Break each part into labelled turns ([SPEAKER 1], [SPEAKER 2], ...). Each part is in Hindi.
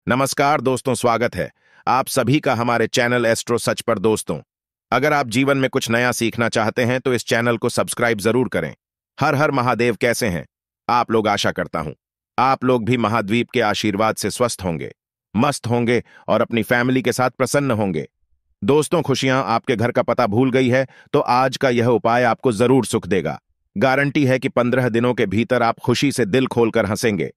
[SPEAKER 1] नमस्कार दोस्तों, स्वागत है आप सभी का हमारे चैनल एस्ट्रो सच पर। दोस्तों, अगर आप जीवन में कुछ नया सीखना चाहते हैं तो इस चैनल को सब्सक्राइब जरूर करें। हर हर महादेव। कैसे हैं आप लोग? आशा करता हूं आप लोग भी महाद्वीप के आशीर्वाद से स्वस्थ होंगे, मस्त होंगे और अपनी फैमिली के साथ प्रसन्न होंगे। दोस्तों, खुशियां आपके घर का पता भूल गई है तो आज का यह उपाय आपको जरूर सुख देगा। गारंटी है कि 15 दिनों के भीतर आप खुशी से दिल खोलकर हंसेंगे।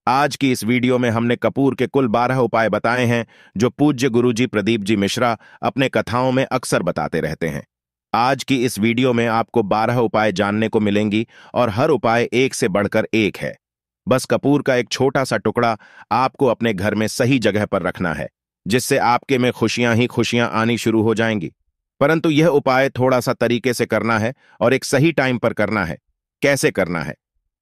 [SPEAKER 1] आज की इस वीडियो में हमने कपूर के कुल 12 उपाय बताए हैं जो पूज्य गुरुजी प्रदीप जी मिश्रा अपने कथाओं में अक्सर बताते रहते हैं। आज की इस वीडियो में आपको 12 उपाय जानने को मिलेंगी और हर उपाय एक से बढ़कर एक है। बस कपूर का एक छोटा सा टुकड़ा आपको अपने घर में सही जगह पर रखना है, जिससे आपके में खुशियां ही खुशियां आनी शुरू हो जाएंगी। परंतु यह उपाय थोड़ा सा तरीके से करना है और एक सही टाइम पर करना है। कैसे करना है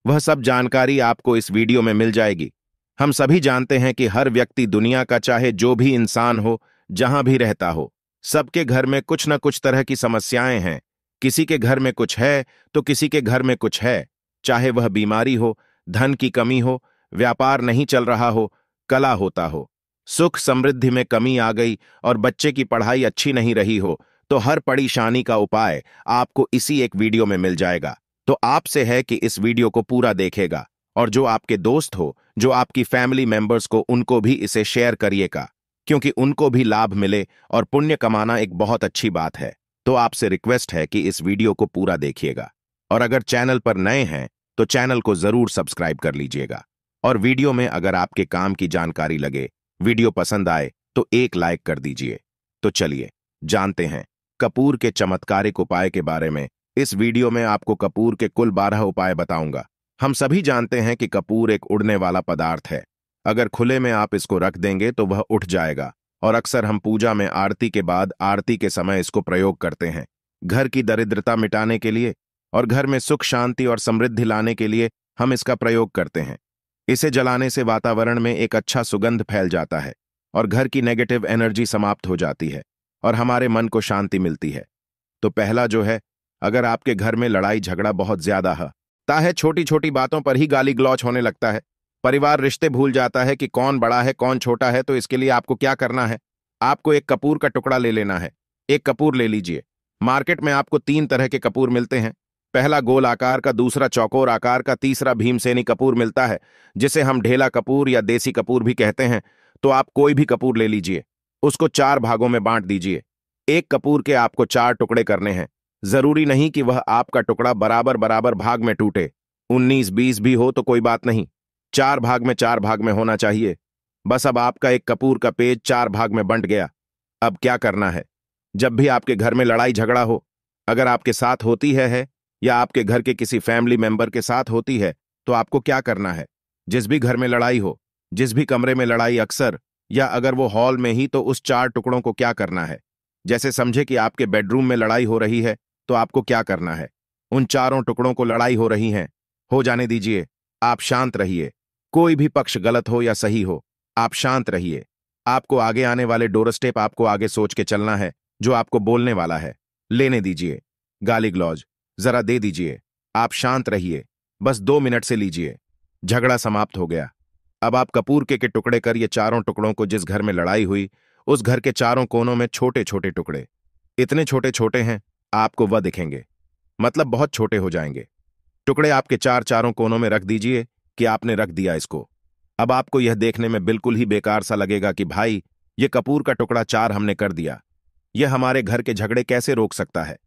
[SPEAKER 1] वह सब जानकारी आपको इस वीडियो में मिल जाएगी। हम सभी जानते हैं कि हर व्यक्ति, दुनिया का चाहे जो भी इंसान हो, जहां भी रहता हो, सबके घर में कुछ न कुछ तरह की समस्याएं हैं। किसी के घर में कुछ है तो किसी के घर में कुछ है। चाहे वह बीमारी हो, धन की कमी हो, व्यापार नहीं चल रहा हो, कला होता हो, सुख समृद्धि में कमी आ गई और बच्चे की पढ़ाई अच्छी नहीं रही हो, तो हर परेशानी का उपाय आपको इसी एक वीडियो में मिल जाएगा। तो आपसे है कि इस वीडियो को पूरा देखेगा और जो आपके दोस्त हो, जो आपकी फैमिली मेंबर्स को, उनको भी इसे शेयर करिएगा, क्योंकि उनको भी लाभ मिले और पुण्य कमाना एक बहुत अच्छी बात है। तो आपसे रिक्वेस्ट है कि इस वीडियो को पूरा देखिएगा और अगर चैनल पर नए हैं तो चैनल को जरूर सब्सक्राइब कर लीजिएगा। और वीडियो में अगर आपके काम की जानकारी लगे, वीडियो पसंद आए तो एक लाइक कर दीजिए। तो चलिए जानते हैं कपूर के चमत्कारिक उपाय के बारे में। इस वीडियो में आपको कपूर के कुल 12 उपाय बताऊंगा। हम सभी जानते हैं कि कपूर एक उड़ने वाला पदार्थ है। अगर खुले में आप इसको रख देंगे तो वह उठ जाएगा और अक्सर हम पूजा में आरती के बाद, आरती के समय इसको प्रयोग करते हैं। घर की दरिद्रता मिटाने के लिए और घर में सुख शांति और समृद्धि लाने के लिए हम इसका प्रयोग करते हैं। इसे जलाने से वातावरण में एक अच्छा सुगंध फैल जाता है और घर की नेगेटिव एनर्जी समाप्त हो जाती है और हमारे मन को शांति मिलती है। तो पहला जो है, अगर आपके घर में लड़ाई झगड़ा बहुत ज्यादा है, छोटी छोटी बातों पर ही गाली गलौच होने लगता है, परिवार रिश्ते भूल जाता है कि कौन बड़ा है कौन छोटा है, तो इसके लिए आपको क्या करना है? आपको एक कपूर का टुकड़ा ले लेना है। एक कपूर ले लीजिए। मार्केट में आपको 3 तरह के कपूर मिलते हैं। पहला गोल आकार का, दूसरा चौकोर आकार का, तीसरा भीमसेनी कपूर मिलता है, जिसे हम ढेला कपूर या देसी कपूर भी कहते हैं। तो आप कोई भी कपूर ले लीजिए, उसको 4 भागों में बांट दीजिए। एक कपूर के आपको 4 टुकड़े करने हैं। जरूरी नहीं कि वह आपका टुकड़ा बराबर बराबर भाग में टूटे, 19-20 भी हो तो कोई बात नहीं, 4 भाग में होना चाहिए। बस अब आपका एक कपूर का पेज 4 भाग में बंट गया। अब क्या करना है? जब भी आपके घर में लड़ाई झगड़ा हो, अगर आपके साथ होती है या आपके घर के किसी फैमिली मेंबर के साथ होती है, तो आपको क्या करना है? जिस भी घर में लड़ाई हो, जिस भी कमरे में लड़ाई अक्सर, या अगर वो हॉल में ही, तो उस 4 टुकड़ों को क्या करना है? जैसे समझे कि आपके बेडरूम में लड़ाई हो रही है, तो आपको क्या करना है? उन 4 टुकड़ों को लड़ाई हो रही है, हो जाने दीजिए। आप शांत रहिए। कोई भी पक्ष गलत हो या सही हो, आप शांत रहिए। आपको आगे आने वाले डोर स्टेप आपको आगे सोच के चलना है, जो आपको बोलने वाला है। लेने दीजिए। गाली गलौज जरा दे दीजिए। आप शांत रहिए। बस 2 मिनट से लीजिए। झगड़ा समाप्त हो गया। अब आप कपूर के टुकड़े कर ये 4 टुकड़ों को, जिस घर में लड़ाई हुई, उस घर के 4 कोनों में छोटे छोटे टुकड़े, इतने छोटे छोटे हैं आपको वह दिखेंगे, मतलब बहुत छोटे हो जाएंगे। टुकड़े आपके 4 कोनों में रख दीजिए कि आपने रख दिया इसको। अब आपको यह देखने में बिल्कुल ही बेकार सा लगेगा कि भाई, ये कपूर का टुकड़ा 4 हमने कर दिया, यह हमारे घर के झगड़े कैसे रोक सकता है?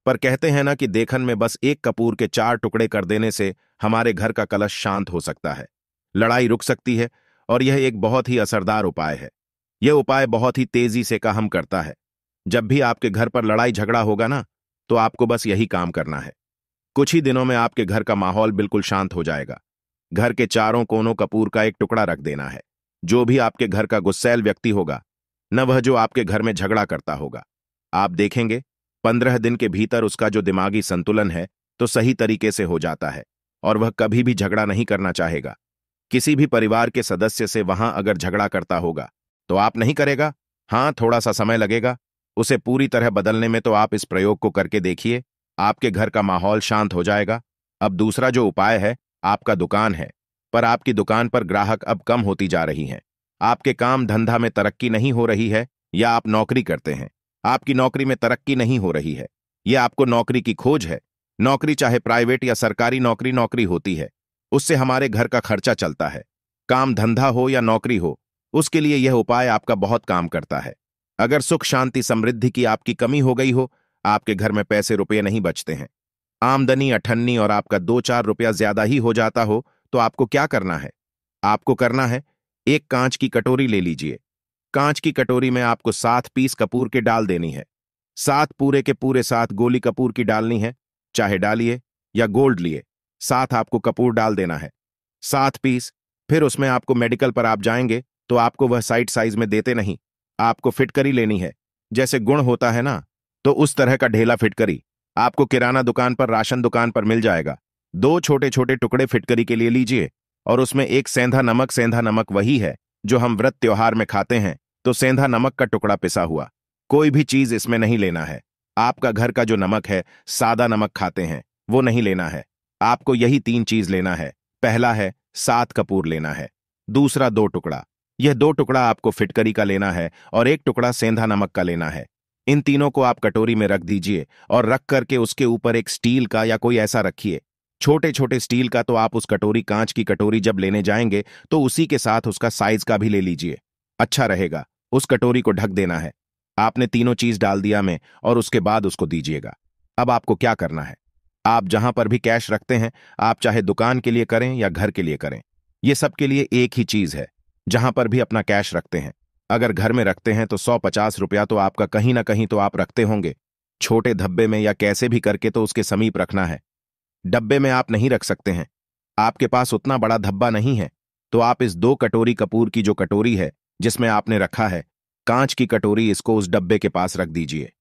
[SPEAKER 1] पर कहते हैं ना कि देखन में बस एक कपूर के 4 टुकड़े कर देने से हमारे घर का कलश शांत हो सकता है, लड़ाई रुक सकती है। और यह एक बहुत ही असरदार उपाय है। यह उपाय बहुत ही तेजी से काम करता है। जब भी आपके घर पर लड़ाई झगड़ा होगा ना, तो आपको बस यही काम करना है। कुछ ही दिनों में आपके घर का माहौल बिल्कुल शांत हो जाएगा। घर के 4 कोनों कपूर का एक टुकड़ा रख देना है। जो भी आपके घर का गुस्सैल व्यक्ति होगा, न वह जो आपके घर में झगड़ा करता होगा, आप देखेंगे 15 दिन के भीतर उसका जो दिमागी संतुलन है तो सही तरीके से हो जाता है और वह कभी भी झगड़ा नहीं करना चाहेगा। किसी भी परिवार के सदस्य से वहां अगर झगड़ा करता होगा तो आप नहीं करेगा। हाँ, थोड़ा सा समय लगेगा उसे पूरी तरह बदलने में, तो आप इस प्रयोग को करके देखिए, आपके घर का माहौल शांत हो जाएगा। अब दूसरा जो उपाय है, आपका दुकान है, पर आपकी दुकान पर ग्राहक अब कम होती जा रही हैं। आपके काम धंधा में तरक्की नहीं हो रही है, या आप नौकरी करते हैं, आपकी नौकरी में तरक्की नहीं हो रही है, या आपको नौकरी की खोज है। नौकरी चाहे प्राइवेट या सरकारी नौकरी नौकरी होती है, उससे हमारे घर का खर्चा चलता है। काम धंधा हो या नौकरी हो, उसके लिए यह उपाय आपका बहुत काम करता है। अगर सुख शांति समृद्धि की आपकी कमी हो गई हो, आपके घर में पैसे रुपये नहीं बचते हैं, आमदनी अठन्नी और आपका 2-4 रुपया ज्यादा ही हो जाता हो, तो आपको क्या करना है? आपको करना है, एक कांच की कटोरी ले लीजिए। कांच की कटोरी में आपको 7 पीस कपूर के डाल देनी है। 7 पूरे के पूरे 7 गोली कपूर की डालनी है, चाहे डालिए या गोल्ड लिए, 7 आपको कपूर डाल देना है, 7 पीस। फिर उसमें आपको मेडिकल पर आप जाएंगे तो आपको वह साइड साइज में देते नहीं, आपको फिटकरी लेनी है। जैसे गुण होता है ना, तो उस तरह का ढेला फिटकरी आपको किराना दुकान पर, राशन दुकान पर मिल जाएगा। 2 छोटे छोटे टुकड़े फिटकरी के लिए लीजिए, और उसमें एक सेंधा नमक, सेंधा नमक वही है जो हम व्रत त्योहार में खाते हैं, तो सेंधा नमक का टुकड़ा पिसा हुआ। कोई भी चीज इसमें नहीं लेना है। आपका घर का जो नमक है, सादा नमक खाते हैं, वो नहीं लेना है। आपको यही 3 चीज लेना है। पहला है 7 कपूर लेना है, दूसरा 2 टुकड़ा, यह 2 टुकड़ा आपको फिटकरी का लेना है, और 1 टुकड़ा सेंधा नमक का लेना है। इन तीनों को आप कटोरी में रख दीजिए, और रख करके उसके ऊपर एक स्टील का या कोई ऐसा रखिए, छोटे छोटे स्टील का। तो आप उस कटोरी, कांच की कटोरी जब लेने जाएंगे तो उसी के साथ उसका साइज का भी ले लीजिए, अच्छा रहेगा। उस कटोरी को ढक देना है। आपने तीनों चीज डाल दिया में, और उसके बाद उसको दीजिएगा। अब आपको क्या करना है, आप जहां पर भी कैश रखते हैं, आप चाहे दुकान के लिए करें या घर के लिए करें, ये सब के लिए एक ही चीज है। जहां पर भी अपना कैश रखते हैं, अगर घर में रखते हैं तो 150 रुपया तो आपका कहीं ना कहीं तो आप रखते होंगे, छोटे धब्बे में या कैसे भी करके तो उसके समीप रखना है। डब्बे में आप नहीं रख सकते हैं, आपके पास उतना बड़ा धब्बा नहीं है, तो आप इस 2 कटोरी कपूर की जो कटोरी है जिसमें आपने रखा है, कांच की कटोरी, इसको उस डब्बे के पास रख दीजिए।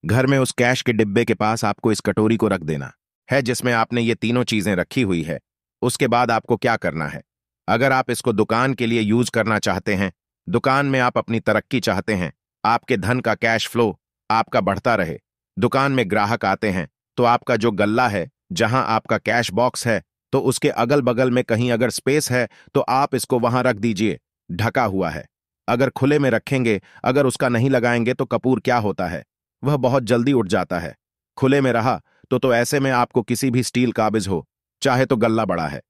[SPEAKER 1] घर में उस कैश के डिब्बे के पास आपको इस कटोरी को रख देना है जिसमें आपने ये तीनों चीजें रखी हुई है। उसके बाद आपको क्या करना है, अगर आप इसको दुकान के लिए यूज करना चाहते हैं, दुकान में आप अपनी तरक्की चाहते हैं, आपके धन का कैश फ्लो आपका बढ़ता रहे, दुकान में ग्राहक आते हैं, तो आपका जो गल्ला है, जहां आपका कैश बॉक्स है, तो उसके अगल बगल में कहीं अगर स्पेस है तो आप इसको वहां रख दीजिए, ढका हुआ है। अगर खुले में रखेंगे, अगर उसका नहीं लगाएंगे तो कपूर क्या होता है, वह बहुत जल्दी उठ जाता है। खुले में रहा तो ऐसे में आपको किसी भी स्टील काबिज हो, चाहे तो गल्ला बड़ा है,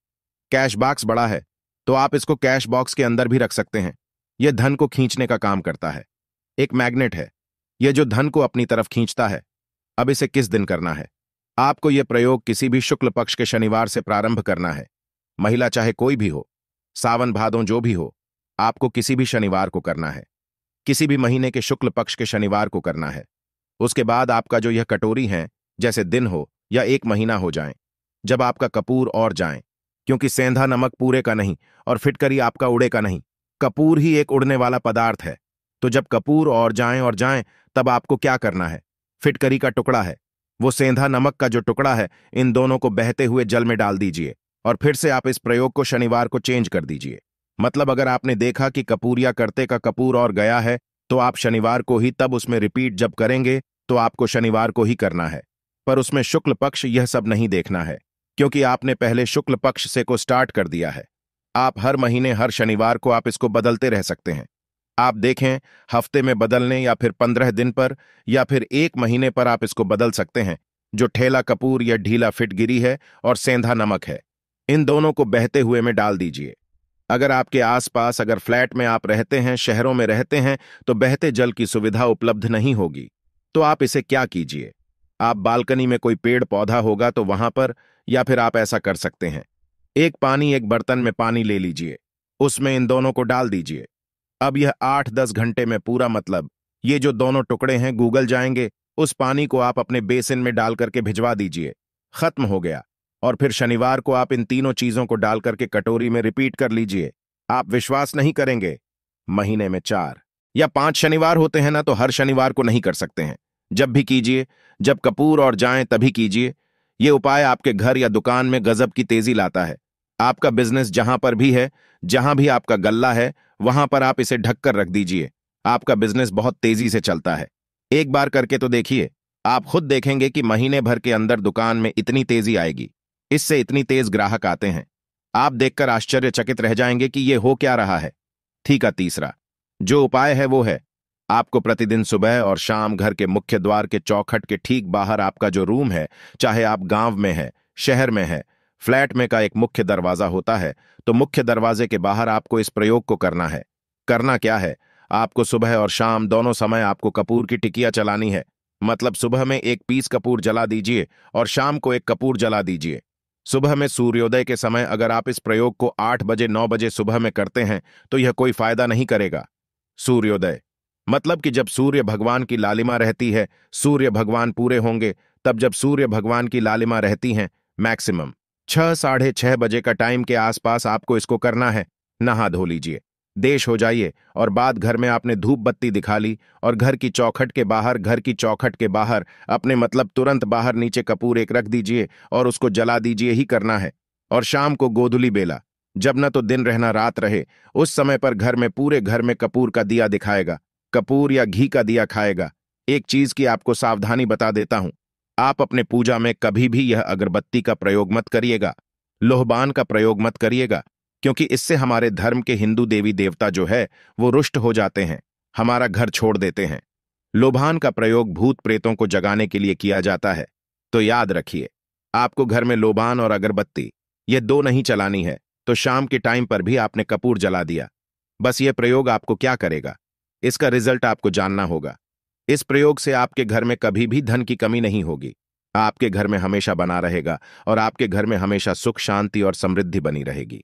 [SPEAKER 1] कैश बॉक्स बड़ा है, तो आप इसको कैश बॉक्स के अंदर भी रख सकते हैं। यह धन को खींचने का काम करता है, एक मैग्नेट है, यह जो धन को अपनी तरफ खींचता है। अब इसे किस दिन करना है, आपको यह प्रयोग किसी भी शुक्ल पक्ष के शनिवार से प्रारंभ करना है। महिला चाहे कोई भी हो, सावन भादों जो भी हो, आपको किसी भी शनिवार को करना है, किसी भी महीने के शुक्ल पक्ष के शनिवार को करना है। उसके बाद आपका जो यह कटोरी है, जैसे दिन हो या 1 महीना हो जाए, जब आपका कपूर और जाए, क्योंकि सेंधा नमक पूरे का नहीं और फिटकरी आपका उड़े का नहीं, कपूर ही एक उड़ने वाला पदार्थ है। तो जब कपूर और जाएं, तब आपको क्या करना है, फिटकरी का टुकड़ा है, वो सेंधा नमक का जो टुकड़ा है, इन दोनों को बहते हुए जल में डाल दीजिए, और फिर से आप इस प्रयोग को शनिवार को चेंज कर दीजिए। मतलब अगर आपने देखा कि कपूरिया करते का कपूर और गया है, तो आप शनिवार को ही तब उसमें रिपीट जब करेंगे तो आपको शनिवार को ही करना है। पर उसमें शुक्ल पक्ष यह सब नहीं देखना है, क्योंकि आपने पहले शुक्ल पक्ष से को स्टार्ट कर दिया है। आप हर महीने हर शनिवार को आप इसको बदलते रह सकते हैं। आप देखें, हफ्ते में बदलने या फिर 15 दिन पर या फिर 1 महीने पर आप इसको बदल सकते हैं। जो ठेला कपूर या ढीला फिटगिरी है और सेंधा नमक है, इन दोनों को बहते हुए में डाल दीजिए। अगर आपके आसपास, अगर फ्लैट में आप रहते हैं, शहरों में रहते हैं, तो बहते जल की सुविधा उपलब्ध नहीं होगी, तो आप इसे क्या कीजिए, आप बालकनी में कोई पेड़ पौधा होगा तो वहां पर, या फिर आप ऐसा कर सकते हैं, एक बर्तन में पानी ले लीजिए, उसमें इन दोनों को डाल दीजिए। अब यह 8-10 घंटे में पूरा, मतलब ये जो दोनों टुकड़े हैं गूगल जाएंगे, उस पानी को आप अपने बेसिन में डाल करके भिजवा दीजिए, खत्म हो गया। और फिर शनिवार को आप इन तीनों चीजों को डाल करके कटोरी में रिपीट कर लीजिए। आप विश्वास नहीं करेंगे, महीने में 4 या 5 शनिवार होते हैं ना, तो हर शनिवार को नहीं कर सकते हैं, जब भी कीजिए, जब कपूर और जाएं तभी कीजिए। यह उपाय आपके घर या दुकान में गजब की तेजी लाता है। आपका बिजनेस जहां पर भी है, जहां भी आपका गल्ला है, वहां पर आप इसे ढककर रख दीजिए, आपका बिजनेस बहुत तेजी से चलता है। एक बार करके तो देखिए, आप खुद देखेंगे कि महीने भर के अंदर दुकान में इतनी तेजी आएगी, इससे इतनी तेज ग्राहक आते हैं, आप देखकर आश्चर्यचकित रह जाएंगे कि ये हो क्या रहा है। ठीक है। तीसरा जो उपाय है वो है, आपको प्रतिदिन सुबह और शाम घर के मुख्य द्वार के चौखट के ठीक बाहर आपका जो रूम है, चाहे आप गांव में है, शहर में है, फ्लैट में का एक मुख्य दरवाजा होता है, तो मुख्य दरवाजे के बाहर आपको इस प्रयोग को करना है। करना क्या है, आपको सुबह और शाम दोनों समय आपको कपूर की टिकिया चलानी है। मतलब सुबह में एक पीस कपूर जला दीजिए और शाम को एक कपूर जला दीजिए। सुबह में सूर्योदय के समय अगर आप इस प्रयोग को 8 बजे 9 बजे सुबह में करते हैं तो यह कोई फायदा नहीं करेगा। सूर्योदय मतलब कि जब सूर्य भगवान की लालिमा रहती है, सूर्य भगवान पूरे होंगे, तब जब सूर्य भगवान की लालिमा रहती हैं, मैक्सिमम 6 साढ़े 6 बजे का टाइम के आसपास आपको इसको करना है। नहा धो लीजिए, देश हो जाइए और बाद घर में आपने धूप बत्ती दिखा ली और घर की चौखट के बाहर अपने मतलब तुरंत बाहर नीचे कपूर एक रख दीजिए और उसको जला दीजिए ही करना है। और शाम को गोधुली बेला, जब न तो दिन रहना रात रहे, उस समय पर घर में पूरे घर में कपूर का दिया दिखाएगा, कपूर या घी का दिया खाएगा। एक चीज की आपको सावधानी बता देता हूं, आप अपने पूजा में कभी भी यह अगरबत्ती का प्रयोग मत करिएगा, लोहबान का प्रयोग मत करिएगा, क्योंकि इससे हमारे धर्म के हिंदू देवी देवता जो है वो रुष्ट हो जाते हैं, हमारा घर छोड़ देते हैं। लोभान का प्रयोग भूत प्रेतों को जगाने के लिए किया जाता है। तो याद रखिए, आपको घर में लोबान और अगरबत्ती ये दो नहीं चलानी है, तो शाम के टाइम पर भी आपने कपूर जला दिया। बस ये प्रयोग आपको क्या करेगा, इसका रिजल्ट आपको जानना होगा। इस प्रयोग से आपके घर में कभी भी धन की कमी नहीं होगी, आपके घर में हमेशा बना रहेगा और आपके घर में हमेशा सुख शांति और समृद्धि बनी रहेगी।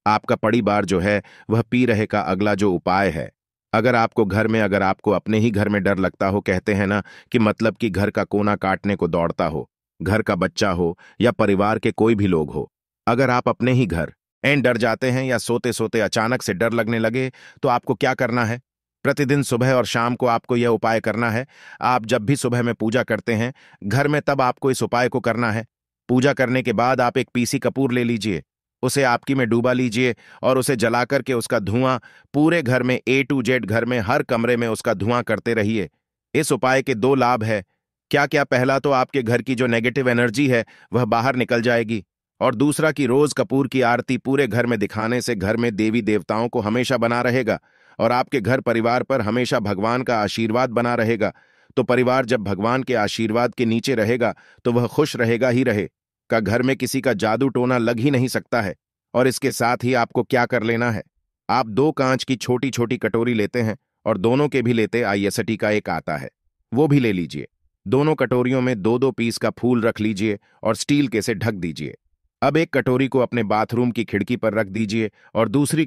[SPEAKER 1] आपका परिवार जो है वह पी रहे का अगला जो उपाय है, अगर आपको अपने ही घर में डर लगता हो, कहते हैं ना कि मतलब कि घर का कोना काटने को दौड़ता हो, घर का बच्चा हो या परिवार के कोई भी लोग हो, अगर आप अपने ही घर एन डर जाते हैं या सोते सोते अचानक से डर लगने लगे, तो आपको क्या करना है, प्रतिदिन सुबह और शाम को आपको यह उपाय करना है। आप जब भी सुबह में पूजा करते हैं घर में, तब आपको इस उपाय को करना है। पूजा करने के बाद आप एक पीसी कपूर ले लीजिए, उसे आपकी में डूबा लीजिए और उसे जलाकर के उसका धुआं पूरे घर में A to Z घर में हर कमरे में उसका धुआं करते रहिए। इस उपाय के दो लाभ है। क्या क्या, पहला तो आपके घर की जो नेगेटिव एनर्जी है वह बाहर निकल जाएगी, और दूसरा कि रोज कपूर की आरती पूरे घर में दिखाने से घर में देवी देवताओं को हमेशा बना रहेगा और आपके घर परिवार पर हमेशा भगवान का आशीर्वाद बना रहेगा। तो परिवार जब भगवान के आशीर्वाद के नीचे रहेगा तो वह खुश रहेगा ही रहे का घर में किसी का जादू टोना लग ही नहीं सकता है। और इसके साथ ही आपको क्या कर लेना है, आप 2 कांच की छोटी छोटी कटोरी लेते हैं और दोनों के भी लेते IST का एक आता है, वो भी ले लीजिए। दोनों कटोरियों में 2-2 पीस का फूल रख लीजिए और स्टील के से ढक दीजिए। अब एक कटोरी को अपने बाथरूम की खिड़की पर रख दीजिए और दूसरी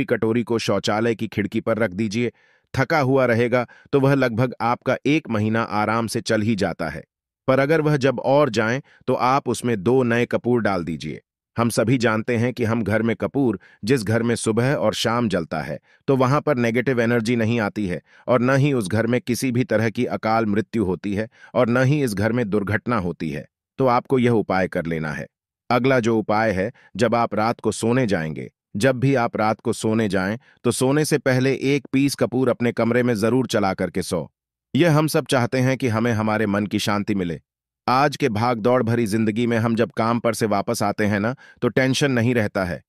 [SPEAKER 1] कटोरी को शौचालय की खिड़की पर रख दीजिए। थका हुआ रहेगा तो वह लगभग आपका 1 महीना आराम से चल ही जाता है। पर अगर वह जब और जाएं तो आप उसमें 2 नए कपूर डाल दीजिए। हम सभी जानते हैं कि हम घर में कपूर जिस घर में सुबह और शाम जलता है तो वहां पर नेगेटिव एनर्जी नहीं आती है और न ही उस घर में किसी भी तरह की अकाल मृत्यु होती है और न ही इस घर में दुर्घटना होती है। तो आपको यह उपाय कर लेना है। अगला जो उपाय है, जब आप रात को सोने जाएंगे, जब भी आप रात को सोने जाएं तो सोने से पहले 1 पीस कपूर अपने कमरे में जरूर चला करके सो। यह हम सब चाहते हैं कि हमें हमारे मन की शांति मिले। आज के भाग दौड़ भरी जिंदगी में हम जब काम पर से वापस आते हैं ना, तो टेंशन नहीं रहता है।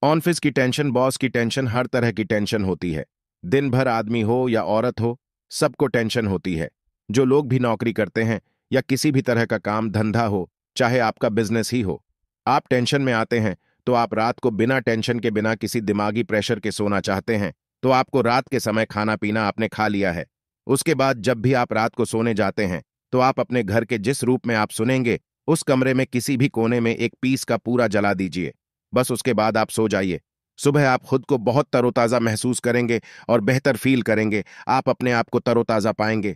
[SPEAKER 1] ऑफिस की टेंशन, बॉस की टेंशन, हर तरह की टेंशन होती है। दिन भर आदमी हो या औरत हो, सबको टेंशन होती है। जो लोग भी नौकरी करते हैं या किसी भी तरह का काम धंधा हो, चाहे आपका बिजनेस ही हो, आप टेंशन में आते हैं तो आप रात को बिना टेंशन के, बिना किसी दिमागी प्रेशर के सोना चाहते हैं। तो आपको रात के समय खाना पीना आपने खा लिया है। उसके बाद जब भी आप रात को सोने जाते हैं तो आप अपने घर के जिस रूप में आप सुनेंगे उस कमरे में किसी भी कोने में 1 पीस का पूरा जला दीजिए। बस उसके बाद आप सो जाइए। सुबह आप खुद को बहुत तरोताजा महसूस करेंगे और बेहतर फील करेंगे। आप अपने आप को तरोताजा पाएंगे,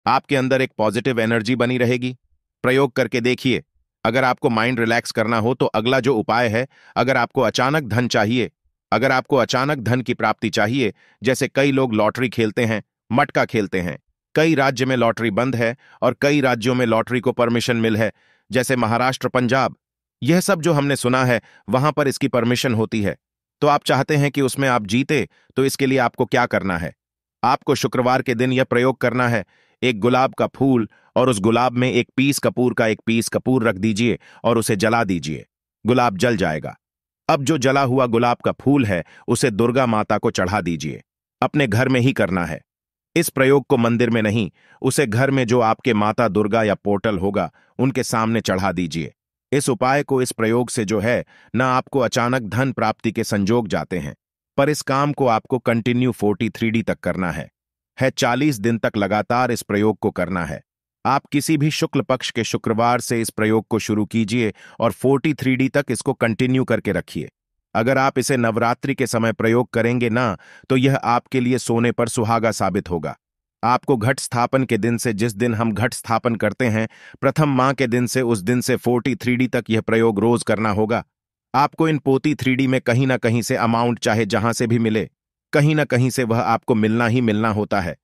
[SPEAKER 1] आपके अंदर एक पॉजिटिव एनर्जी बनी रहेगी। प्रयोग करके देखिए। अगर आपको माइंड रिलैक्स करना हो तो अगला जो उपाय है, अगर आपको अचानक धन चाहिए, अगर आपको अचानक धन की प्राप्ति चाहिए, जैसे कई लोग लॉटरी खेलते हैं, मटका खेलते हैं, कई राज्य में लॉटरी बंद है और कई राज्यों में लॉटरी को परमिशन मिल है, जैसे महाराष्ट्र, पंजाब, यह सब जो हमने सुना है वहां पर इसकी परमिशन होती है। तो आप चाहते हैं कि उसमें आप जीते, तो इसके लिए आपको क्या करना है, आपको शुक्रवार के दिन यह प्रयोग करना है। एक गुलाब का फूल और उस गुलाब में 1 पीस कपूर का 1 पीस कपूर रख दीजिए और उसे जला दीजिए। गुलाब जल जाएगा। अब जो जला हुआ गुलाब का फूल है उसे दुर्गा माता को चढ़ा दीजिए। अपने घर में ही करना है। इस प्रयोग को मंदिर में नहीं, उसे घर में जो आपके माता दुर्गा या पोर्टल होगा उनके सामने चढ़ा दीजिए। इस उपाय को, इस प्रयोग से जो है ना आपको अचानक धन प्राप्ति के संजोग जाते हैं, पर इस काम को आपको कंटिन्यू 43D तक करना है 40 दिन तक लगातार इस प्रयोग को करना है। आप किसी भी शुक्ल पक्ष के शुक्रवार से इस प्रयोग को शुरू कीजिए और 43D तक इसको कंटिन्यू करके रखिए। अगर आप इसे नवरात्रि के समय प्रयोग करेंगे ना, तो यह आपके लिए सोने पर सुहागा साबित होगा। आपको घट स्थापन के दिन से, जिस दिन हम घट स्थापन करते हैं, प्रथम माह के दिन से, उस दिन से 43D तक यह प्रयोग रोज करना होगा। आपको इन 43D में कहीं ना कहीं से अमाउंट, चाहे जहां से भी मिले, कहीं ना कहीं से वह आपको मिलना ही मिलना होता है।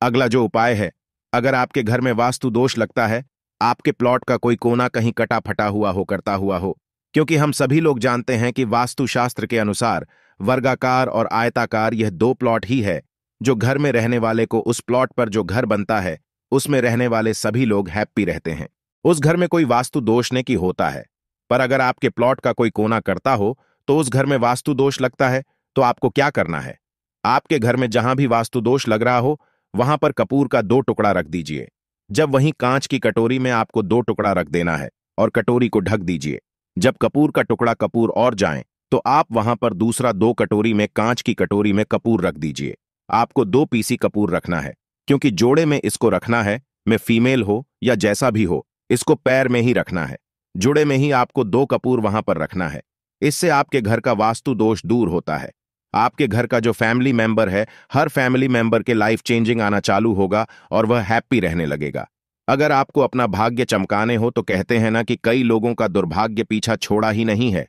[SPEAKER 1] अगला जो उपाय है, अगर आपके घर में वास्तु दोष लगता है, आपके प्लॉट का कोई कोना कहीं कटा फटा हुआ हो, करता हुआ हो, क्योंकि हम सभी लोग जानते हैं कि वास्तुशास्त्र के अनुसार वर्गाकार और आयताकार यह दो प्लॉट ही है जो घर में रहने वाले को, उस प्लॉट पर जो घर बनता है उसमें रहने वाले सभी लोग हैप्पी रहते हैं। उस घर में कोई वास्तु दोष नहीं की होता है। पर अगर आपके प्लॉट का कोई कोना करता हो तो उस घर में वास्तु दोष लगता है, तो आपको क्या करना है? आपके घर में जहां भी वास्तु दोष लग रहा हो वहां पर कपूर का 2 टुकड़ा रख दीजिए। जब वहीं कांच की कटोरी में आपको 2 टुकड़ा रख देना है और कटोरी को ढक दीजिए। जब कपूर का टुकड़ा कपूर और जाए तो आप वहां पर दूसरा 2 कटोरी में, कांच की कटोरी में कपूर रख दीजिए। आपको 2 पीसी कपूर रखना है, क्योंकि जोड़े में इसको रखना है, में फीमेल हो या जैसा भी हो, इसको पैर में ही रखना है। जुड़े में ही आपको 2 कपूर वहां पर रखना है। इससे आपके घर का वास्तु दोष दूर होता है। आपके घर का जो फैमिली मेंबर है, हर फैमिली मेंबर के लाइफ चेंजिंग आना चालू होगा और वह हैप्पी रहने लगेगा। अगर आपको अपना भाग्य चमकाने हो तो कहते हैं ना कि कई लोगों का दुर्भाग्य पीछा छोड़ा ही नहीं है।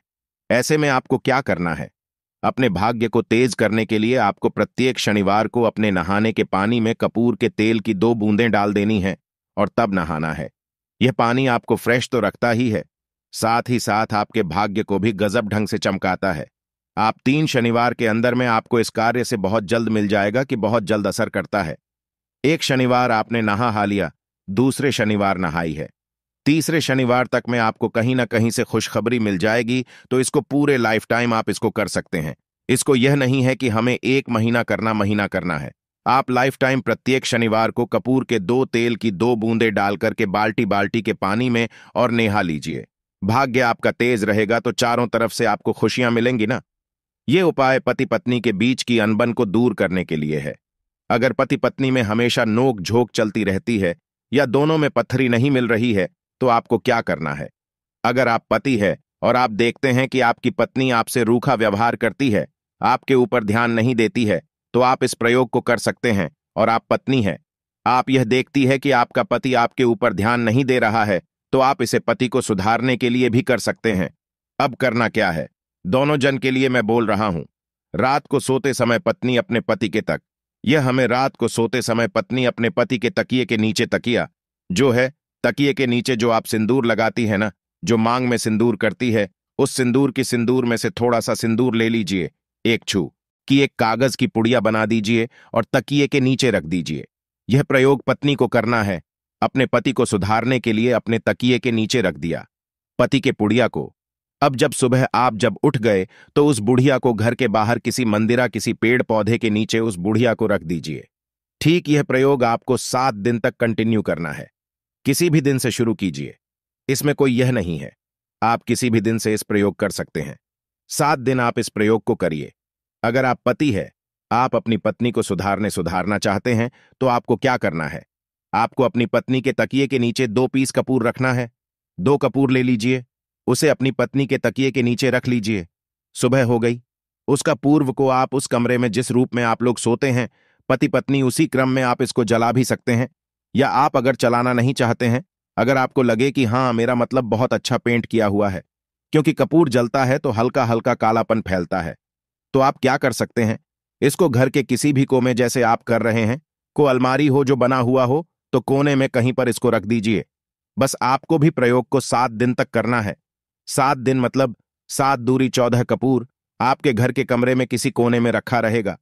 [SPEAKER 1] ऐसे में आपको क्या करना है? अपने भाग्य को तेज करने के लिए आपको प्रत्येक शनिवार को अपने नहाने के पानी में कपूर के तेल की 2 बूंदें डाल देनी है और तब नहाना है। यह पानी आपको फ्रेश तो रखता ही है, साथ ही साथ आपके भाग्य को भी गजब ढंग से चमकाता है। आप 3 शनिवार के अंदर में आपको इस कार्य से बहुत जल्द मिल जाएगा कि बहुत जल्द असर करता है। एक शनिवार आपने नहा लिया, दूसरे शनिवार नहाई है, तीसरे शनिवार तक में आपको कहीं ना कहीं से खुशखबरी मिल जाएगी। तो इसको पूरे लाइफ टाइम आप इसको कर सकते हैं। इसको यह नहीं है कि हमें 1 महीना करना है। आप लाइफ टाइम प्रत्येक शनिवार को कपूर के 2 तेल की 2 बूंदें डाल करके बाल्टी बाल्टी के पानी में और नहा लीजिए। भाग्य आपका तेज रहेगा तो चारों तरफ से आपको खुशियां मिलेंगी ना। यह उपाय पति पत्नी के बीच की अनबन को दूर करने के लिए है। अगर पति पत्नी में हमेशा नोक झोंक चलती रहती है या दोनों में पत्थरी नहीं मिल रही है, तो आपको क्या करना है? अगर आप पति है और आप देखते हैं कि आपकी पत्नी आपसे रूखा व्यवहार करती है, आपके ऊपर ध्यान नहीं देती है, तो आप इस प्रयोग को कर सकते हैं। और आप पत्नी है, आप यह देखती है कि आपका पति आपके ऊपर ध्यान नहीं दे रहा है, तो आप इसे पति को सुधारने के लिए भी कर सकते हैं। अब करना क्या है? दोनों जन के लिए मैं बोल रहा हूं। रात को सोते समय पत्नी अपने पति के तक, यह हमें रात को सोते समय पत्नी अपने पति के तकिए के नीचे, तकिया जो है तकिए के नीचे जो आप सिंदूर लगाती है ना, जो मांग में सिंदूर करती है, उस सिंदूर की सिंदूर में से थोड़ा सा सिंदूर ले लीजिए, एक छू की एक कागज की पुड़िया बना दीजिए और तकिए के नीचे रख दीजिए। यह प्रयोग पत्नी को करना है। अपने पति को सुधारने के लिए अपने तकिए के नीचे रख दिया पति के पुड़िया को। अब जब सुबह आप जब उठ गए तो उस बुढ़िया को घर के बाहर किसी मंदिरा, किसी पेड़ पौधे के नीचे उस बुढ़िया को रख दीजिए। ठीक यह प्रयोग आपको 7 दिन तक कंटिन्यू करना है। किसी भी दिन से शुरू कीजिए, इसमें कोई यह नहीं है, आप किसी भी दिन से इस प्रयोग कर सकते हैं। 7 दिन आप इस प्रयोग को करिए। अगर आप पति है, आप अपनी पत्नी को सुधारना चाहते हैं, तो आपको क्या करना है? आपको अपनी पत्नी के तकिए के नीचे 2 पीस कपूर रखना है। 2 कपूर ले लीजिए, उसे अपनी पत्नी के तकिए के नीचे रख लीजिए। सुबह हो गई, उसका पूर्व को आप उस कमरे में जिस रूप में आप लोग सोते हैं, पति पत्नी, उसी क्रम में आप इसको जला भी सकते हैं। या आप अगर चलाना नहीं चाहते हैं, अगर आपको लगे कि हाँ, मेरा मतलब बहुत अच्छा पेंट किया हुआ है, क्योंकि कपूर जलता है तो हल्का हल्का कालापन फैलता है, तो आप क्या कर सकते हैं? इसको घर के किसी भी कोने, जैसे आप कर रहे हैं, को अलमारी हो जो बना हुआ हो, तो कोने में कहीं पर इसको रख दीजिए। बस आपको भी प्रयोग को 7 दिन तक करना है। 7 दिन मतलब 7 दूरी 14 कपूर आपके घर के कमरे में किसी कोने में रखा रहेगा।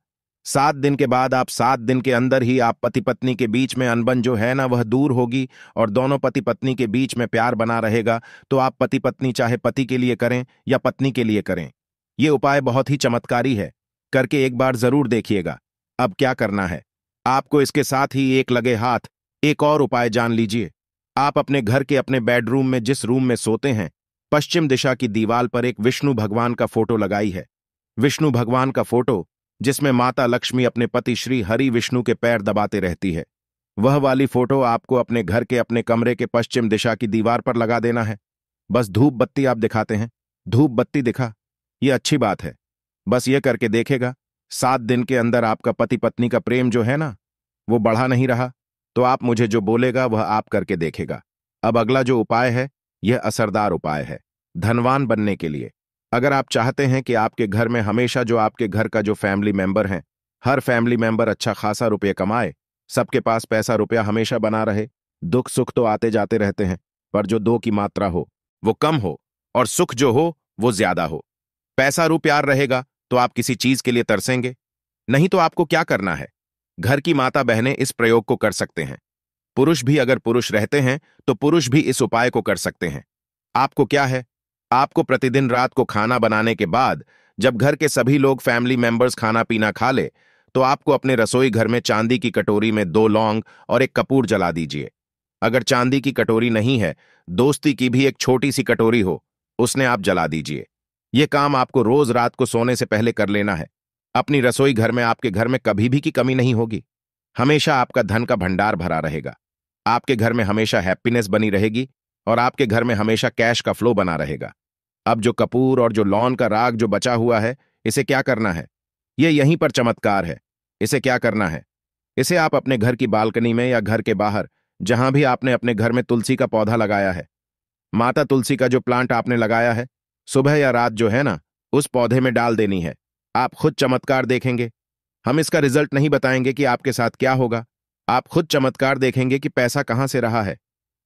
[SPEAKER 1] 7 दिन के बाद आप 7 दिन के अंदर ही आप पति पत्नी के बीच में अनबन जो है ना, वह दूर होगी और दोनों पति पत्नी के बीच में प्यार बना रहेगा। तो आप पति पत्नी चाहे पति के लिए करें या पत्नी के लिए करें, ये उपाय बहुत ही चमत्कारी है, करके एक बार जरूर देखिएगा। अब क्या करना है, आपको इसके साथ ही एक लगे हाथ एक और उपाय जान लीजिए। आप अपने घर के अपने बेडरूम में जिस रूम में सोते हैं, पश्चिम दिशा की दीवार पर एक विष्णु भगवान का फोटो लगाई है। विष्णु भगवान का फोटो जिसमें माता लक्ष्मी अपने पति श्री हरि विष्णु के पैर दबाते रहती है, वह वाली फोटो आपको अपने घर के अपने कमरे के पश्चिम दिशा की दीवार पर लगा देना है। बस धूप बत्ती आप दिखाते हैं, धूप बत्ती दिखा, यह अच्छी बात है। बस ये करके देखेगा, 7 दिन के अंदर आपका पति पत्नी का प्रेम जो है ना, वो बढ़ा नहीं रहा, तो आप मुझे जो बोलेगा वह आप करके देखेगा। अब अगला जो उपाय है, यह असरदार उपाय है धनवान बनने के लिए। अगर आप चाहते हैं कि आपके घर में हमेशा जो आपके घर का जो फैमिली मेंबर है, हर फैमिली मेंबर अच्छा खासा रुपये कमाए, सबके पास पैसा रुपया हमेशा बना रहे, दुख सुख तो आते जाते रहते हैं, पर जो दो की मात्रा हो वो कम हो और सुख जो हो वो ज्यादा हो। पैसा रू प्यार रहेगा तो आप किसी चीज के लिए तरसेंगे, नहीं तो आपको क्या करना है, घर की माता बहनें इस प्रयोग को कर सकते हैं। पुरुष भी अगर पुरुष रहते हैं तो पुरुष भी इस उपाय को कर सकते हैं। आपको क्या है, आपको प्रतिदिन रात को खाना बनाने के बाद जब घर के सभी लोग फैमिली मेंबर्स खाना पीना खा ले, तो आपको अपने रसोई घर में चांदी की कटोरी में 2 लौंग और एक कपूर जला दीजिए। अगर चांदी की कटोरी नहीं है, दोस्ती की भी एक छोटी सी कटोरी हो, उसने आप जला दीजिए। यह काम आपको रोज रात को सोने से पहले कर लेना है। अपनी रसोई घर में आपके घर में कभी भी की कमी नहीं होगी, हमेशा आपका धन का भंडार भरा रहेगा। आपके घर में हमेशा हैप्पीनेस बनी रहेगी और आपके घर में हमेशा कैश का फ्लो बना रहेगा। अब जो कपूर और जो लौन का राग जो बचा हुआ है, इसे क्या करना है, यह यहीं पर चमत्कार है। इसे क्या करना है, इसे आप अपने घर की बालकनी में या घर के बाहर जहां भी आपने अपने घर में तुलसी का पौधा लगाया है, माता तुलसी का जो प्लांट आपने लगाया है, सुबह या रात जो है ना, उस पौधे में डाल देनी है। आप खुद चमत्कार देखेंगे। हम इसका रिजल्ट नहीं बताएंगे कि आपके साथ क्या होगा, आप खुद चमत्कार देखेंगे कि पैसा कहां से रहा है।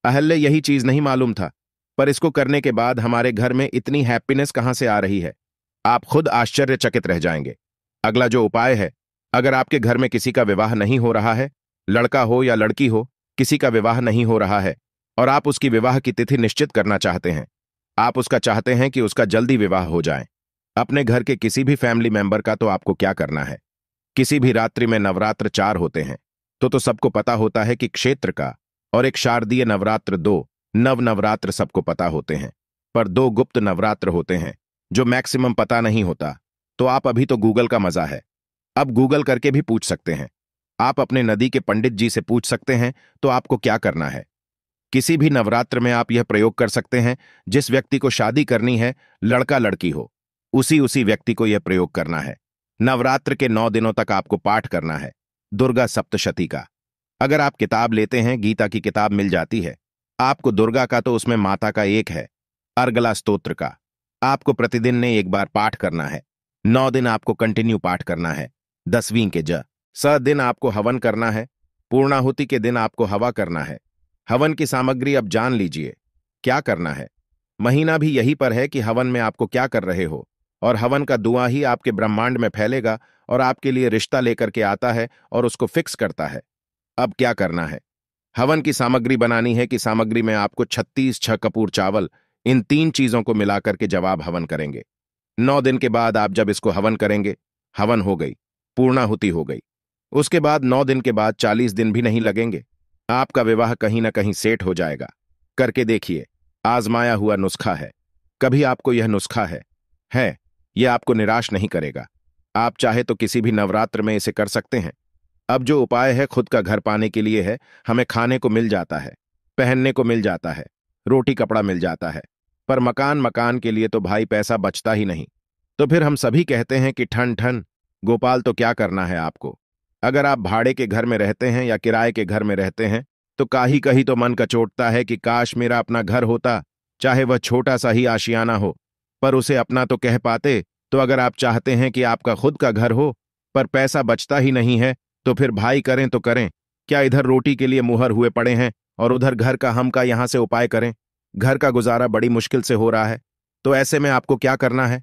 [SPEAKER 1] अहल्ये यही चीज नहीं मालूम था, पर इसको करने के बाद हमारे घर में इतनी हैप्पीनेस कहां से आ रही है, आप खुद आश्चर्यचकित रह जाएंगे। अगला जो उपाय है, अगर आपके घर में किसी का विवाह नहीं हो रहा है, लड़का हो या लड़की हो, किसी का विवाह नहीं हो रहा है और आप उसकी विवाह की तिथि निश्चित करना चाहते हैं, आप उसका चाहते हैं कि उसका जल्दी विवाह हो जाए, अपने घर के किसी भी फैमिली मेंबर का, तो आपको क्या करना है, किसी भी रात्रि में नवरात्र 4 होते हैं, तो सबको पता होता है कि क्षेत्र का और एक शारदीय नवरात्र 2 नवरात्र सबको पता होते हैं, पर 2 गुप्त नवरात्र होते हैं जो मैक्सिमम पता नहीं होता। तो आप अभी तो गूगल का मजा है, अब गूगल करके भी पूछ सकते हैं। आप अपने नदी के पंडित जी से पूछ सकते हैं। तो आपको क्या करना है, किसी भी नवरात्र में आप यह प्रयोग कर सकते हैं। जिस व्यक्ति को शादी करनी है, लड़का लड़की हो, उसी व्यक्ति को यह प्रयोग करना है। नवरात्र के 9 दिनों तक आपको पाठ करना है दुर्गा सप्तशती का। अगर आप किताब लेते हैं, गीता की किताब मिल जाती है आपको दुर्गा का, तो उसमें माता का एक है, अर्गला स्तोत्र का। आपको प्रतिदिन ने एक बार पाठ करना है, 9 दिन आपको कंटिन्यू पाठ करना है। 10वीं के स दिन आपको हवन करना है, पूर्णाहुति के दिन आपको हवा करना है। हवन की सामग्री अब जान लीजिए क्या करना है। महीना भी यही पर है कि हवन में आपको क्या कर रहे हो, और हवन का धुआं ही आपके ब्रह्मांड में फैलेगा और आपके लिए रिश्ता लेकर के आता है और उसको फिक्स करता है। अब क्या करना है, हवन की सामग्री बनानी है कि सामग्री में आपको 36 6 कपूर चावल, इन 3 चीजों को मिलाकर के जवाब हवन करेंगे। 9 दिन के बाद आप जब इसको हवन करेंगे, हवन हो गई, पूर्णाहुति हो गई, उसके बाद 9 दिन के बाद 40 दिन भी नहीं लगेंगे, आपका विवाह कहीं ना कहीं सेट हो जाएगा। करके देखिए, आजमाया हुआ नुस्खा है, कभी आपको यह नुस्खा है, यह आपको निराश नहीं करेगा। आप चाहे तो किसी भी नवरात्र में इसे कर सकते हैं। अब जो उपाय है खुद का घर पाने के लिए है। हमें खाने को मिल जाता है, पहनने को मिल जाता है, रोटी कपड़ा मिल जाता है, पर मकान के लिए तो भाई पैसा बचता ही नहीं। तो फिर हम सभी कहते हैं कि ठन ठन गोपाल, तो क्या करना है आपको। अगर आप भाड़े के घर में रहते हैं या किराए के घर में रहते हैं, तो काहीं कहीं तो मन कचोटता है कि काश मेरा अपना घर होता, चाहे वह छोटा सा ही आशियाना हो, पर उसे अपना तो कह पाते। तो अगर आप चाहते हैं कि आपका खुद का घर हो, पर पैसा बचता ही नहीं है, तो फिर भाई करें तो करें क्या, इधर रोटी के लिए मुहर हुए पड़े हैं और उधर घर का हम का यहां से उपाय करें। घर का गुजारा बड़ी मुश्किल से हो रहा है। तो ऐसे में आपको क्या करना है,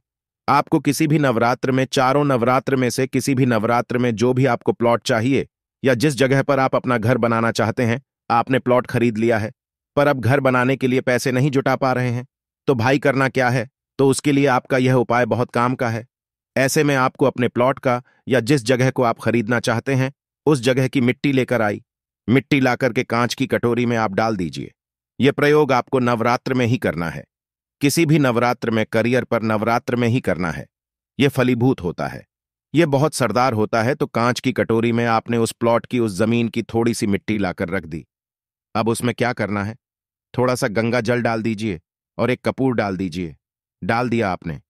[SPEAKER 1] आपको किसी भी नवरात्र में, चारों नवरात्र में से किसी भी नवरात्र में जो भी आपको प्लॉट चाहिए या जिस जगह पर आप अपना घर बनाना चाहते हैं, आपने प्लॉट खरीद लिया है, पर अब घर बनाने के लिए पैसे नहीं जुटा पा रहे हैं, तो भाई करना क्या है, तो उसके लिए आपका यह उपाय बहुत काम का है। ऐसे में आपको अपने प्लॉट का या जिस जगह को आप खरीदना चाहते हैं उस जगह की मिट्टी लेकर आई, मिट्टी लाकर के कांच की कटोरी में आप डाल दीजिए। यह प्रयोग आपको नवरात्र में ही करना है। किसी भी नवरात्र में, करियर पर नवरात्र में ही करना है। यह फलीभूत होता है। यह बहुत सरदार होता है। तो कांच की कटोरी में आपने उस प्लॉट की, उस जमीन की थोड़ी सी मिट्टी लाकर रख दी। अब उसमें क्या करना है, थोड़ा सा गंगा जल डाल दीजिए और एक कपूर डाल दीजिए। डाल दिया आपने,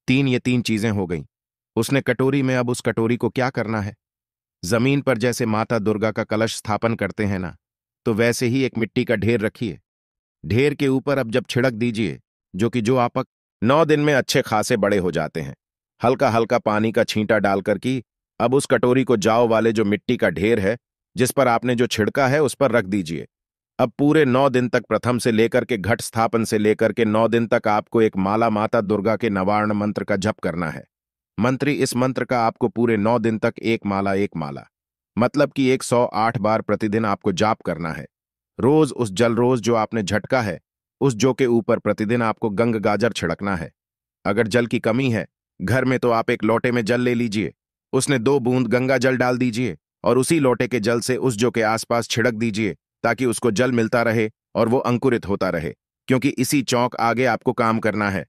[SPEAKER 1] ये तीन चीजें हो गई। उसने कटोरी में, अब उस कटोरी को क्या करना है, जमीन पर जैसे माता दुर्गा का कलश स्थापन करते हैं ना, तो वैसे ही एक मिट्टी का ढेर रखिए। ढेर के ऊपर अब जब छिड़क दीजिए, जो आपक 9 दिन में अच्छे खासे बड़े हो जाते हैं, हल्का हल्का पानी का छींटा डालकर की अब उस कटोरी को जाओ वाले जो मिट्टी का ढेर है जिस पर आपने जो छिड़का है उस पर रख दीजिए। अब पूरे 9 दिन तक, प्रथम से लेकर के घट स्थापन से लेकर के 9 दिन तक आपको एक माला माता दुर्गा के नवार्ण मंत्र का जप करना है। इस मंत्र का आपको पूरे 9 दिन तक एक माला मतलब कि 108 बार प्रतिदिन आपको जाप करना है। रोज उस जल, रोज जो आपने झटका है उस जो के ऊपर प्रतिदिन आपको गंग गाजर छिड़कना है। अगर जल की कमी है घर में तो आप एक लोटे में जल ले लीजिए, उसने 2 बूंद गंगा जल डाल दीजिए और उसी लोटे के जल से उस जो के आसपास छिड़क दीजिए ताकि उसको जल मिलता रहे और वो अंकुरित होता रहे, क्योंकि इसी चौक आगे आपको काम करना है।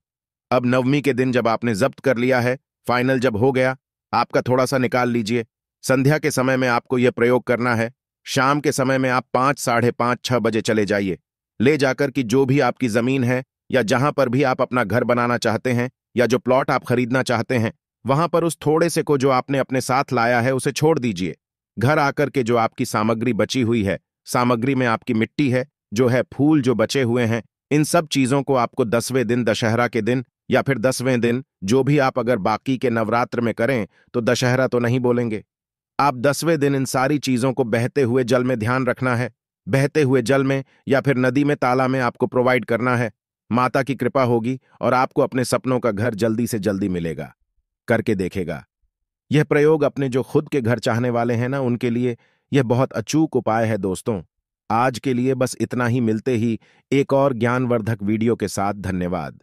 [SPEAKER 1] अब नवमी के दिन जब आपने जब्त कर लिया है, फाइनल जब हो गया आपका, थोड़ा सा निकाल लीजिए। संध्या के समय में आपको यह प्रयोग करना है। शाम के समय में आप 5, साढ़े 5, 6 बजे चले जाइए। ले जाकर कि जो भी आपकी जमीन है या जहां पर भी आप अपना घर बनाना चाहते हैं या जो प्लॉट आप खरीदना चाहते हैं, वहां पर उस थोड़े से को जो आपने अपने साथ लाया है उसे छोड़ दीजिए। घर आकर के जो आपकी सामग्री बची हुई है, सामग्री में आपकी मिट्टी है, जो है फूल जो बचे हुए हैं, इन सब चीजों को आपको 10वें दिन, दशहरा के दिन या फिर 10वें दिन, जो भी आप अगर बाकी के नवरात्र में करें तो दशहरा तो नहीं बोलेंगे, आप 10वें दिन इन सारी चीजों को बहते हुए जल में ध्यान रखना है। बहते हुए जल में या फिर नदी में, ताला में आपको प्रोवाइड करना है। माता की कृपा होगी और आपको अपने सपनों का घर जल्दी से जल्दी मिलेगा। करके देखेगा। यह प्रयोग अपने जो खुद के घर चाहने वाले हैं ना, उनके लिए यह बहुत अचूक उपाय है दोस्तों। आज के लिए बस इतना ही। मिलते ही एक और ज्ञानवर्धक वीडियो के साथ। धन्यवाद।